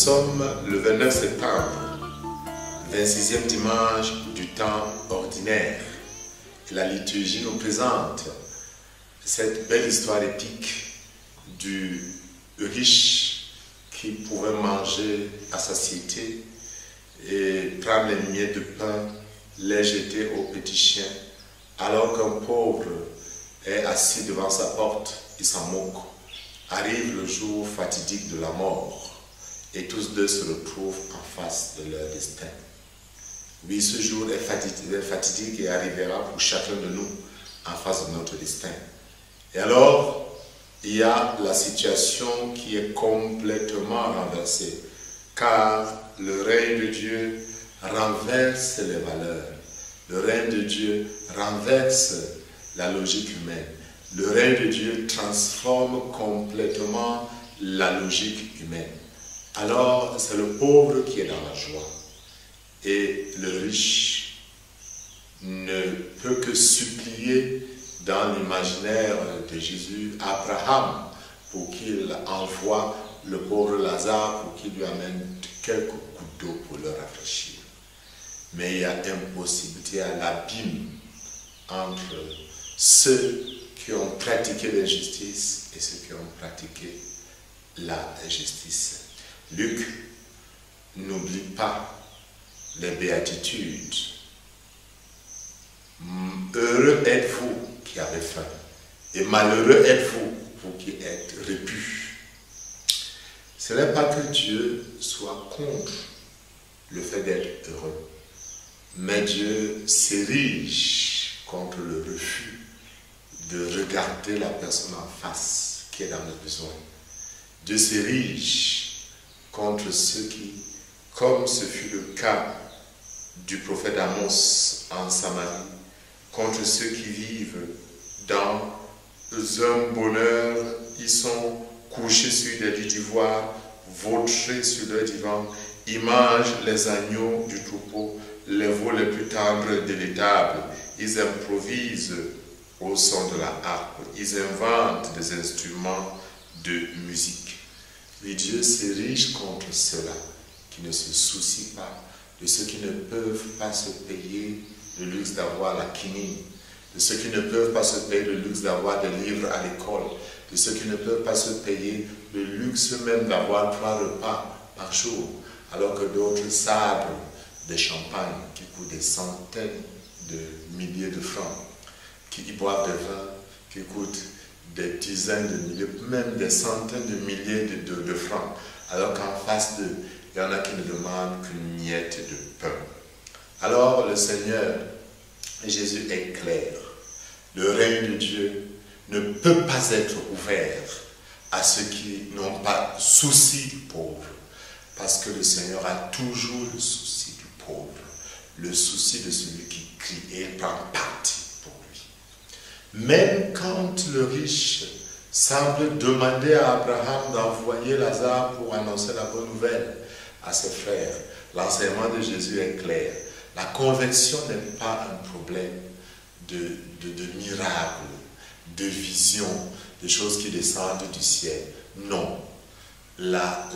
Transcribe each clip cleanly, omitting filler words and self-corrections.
sommes le 29 septembre, 26e dimanche du temps ordinaire. Et la liturgie nous présente cette belle histoire épique du riche qui pouvait manger à satiété et prendre les miettes de pain, les jeter aux petits chiens, alors qu'un pauvre est assis devant sa porte, il s'en moque. Arrive le jour fatidique de la mort et tous deux se retrouvent en face de leur destin. Oui, ce jour est fatidique et arrivera pour chacun de nous en face de notre destin. Et alors, il y a la situation qui est complètement renversée, car le règne de Dieu renverse les valeurs. Le règne de Dieu renverse la logique humaine. Le règne de Dieu transforme complètement la logique humaine. Alors, c'est le pauvre qui est dans la joie. Et le riche ne peut que supplier dans l'imaginaire de Jésus Abraham pour qu'il envoie le pauvre Lazare pour qu'il lui amène quelques gouttes d'eau pour le rafraîchir. Mais il y a impossibilité à l'abîme entre ceux qui ont pratiqué l'injustice et ceux qui ont pratiqué la justice. Luc n'oublie pas les béatitudes. Heureux êtes-vous qui avez faim, et malheureux êtes-vous, vous qui êtes repus. Ce n'est pas que Dieu soit contre le fait d'être heureux, mais Dieu s'érige contre le refus de regarder la personne en face qui est dans le besoin. Dieu s'érige contre ceux qui, comme ce fut le cas du prophète Amos en Samarie, contre ceux qui vivent dans un bonheur, ils sont couchés sur des lits d'ivoire, vautrés sur leur divan, ils mangent les agneaux du troupeau, les veaux les plus tendres de l'étable, ils improvisent au son de la harpe, ils inventent des instruments de musique. Mais Dieu s'érige contre ceux-là qui ne se soucient pas de ceux qui ne peuvent pas se payer le luxe d'avoir la quinine, de ceux qui ne peuvent pas se payer le luxe d'avoir des livres à l'école, de ceux qui ne peuvent pas se payer le luxe même d'avoir 3 repas par jour, alors que d'autres sabrent des champagnes qui coûtent des centaines de milliers de francs, qui y boivent des vins qui coûtent des dizaines de milliers, même des centaines de milliers de francs, alors qu'en face d'eux, il y en a qui ne demandent qu'une miette de pain. Alors le Seigneur, Jésus est clair. Le règne de Dieu ne peut pas être ouvert à ceux qui n'ont pas souci du pauvre, parce que le Seigneur a toujours le souci du pauvre, le souci de celui qui crie, et il prend parti pour lui. Même quand le riche semble demander à Abraham d'envoyer Lazare pour annoncer la bonne nouvelle à ses frères, l'enseignement de Jésus est clair. La conversion n'est pas un problème de miracle, de vision, de choses qui descendent du ciel. Non. La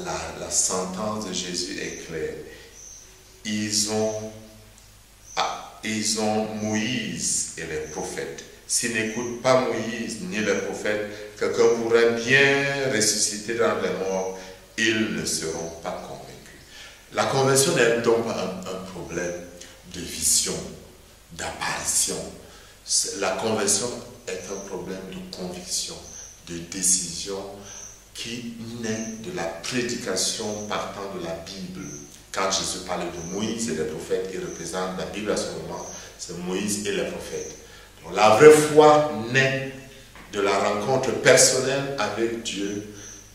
sentence de Jésus est claire. Ils ont Moïse et les prophètes. S'ils n'écoutent pas Moïse ni les prophètes, quelqu'un pourrait bien ressusciter dans les morts, ils ne seront pas convaincus. La conversion n'est donc pas un problème de vision, d'apparition. La conversion est un problème de conviction, de décision qui naît de la prédication partant de la Bible. Quand Jésus parle de Moïse et des prophètes, il représente la Bible à ce moment, c'est Moïse et les prophètes. Donc, la vraie foi naît de la rencontre personnelle avec Dieu,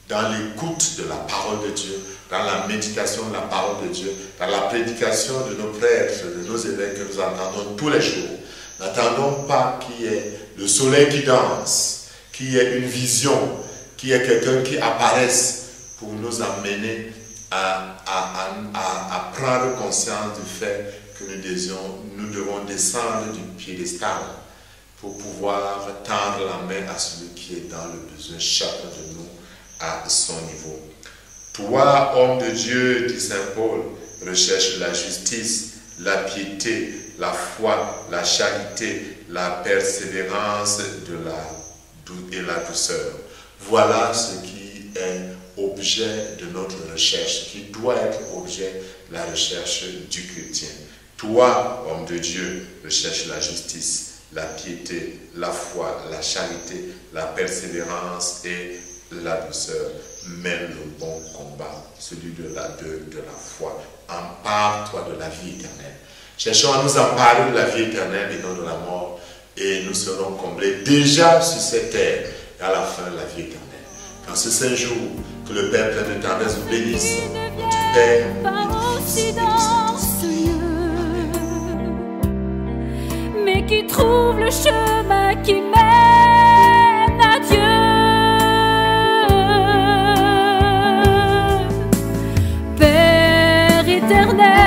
dans l'écoute de la parole de Dieu, dans la méditation de la parole de Dieu, dans la prédication de nos prêtres, de nos évêques que nous entendons tous les jours. N'attendons pas qu'il y ait le soleil qui danse, qu'il y ait une vision, qu'il y ait quelqu'un qui apparaisse pour nous amener à prendre conscience du fait que nous devons descendre du piédestal pour pouvoir tendre la main à celui qui est dans le besoin, chacun de nous à son niveau. Toi, homme de Dieu, dit Saint Paul, recherche la justice, la piété, la foi, la charité, la persévérance et la douceur. Voilà ce qui est objet de notre recherche, qui doit être objet de la recherche du chrétien. Toi, homme de Dieu, recherche la justice, la piété, la foi, la charité, la persévérance et la douceur. Mène le bon combat, celui de la foi. Empare-toi de la vie éternelle. Cherchons à nous emparer de la vie éternelle et non de la mort, et nous serons comblés déjà sur cette terre et à la fin de la vie éternelle. Dans ce saint jour, que le Père plein de tendresse vous bénisse, du Père et du Fils et du Saint-Esprit. Mais qui trouve le chemin qui mène à Dieu. Père éternel,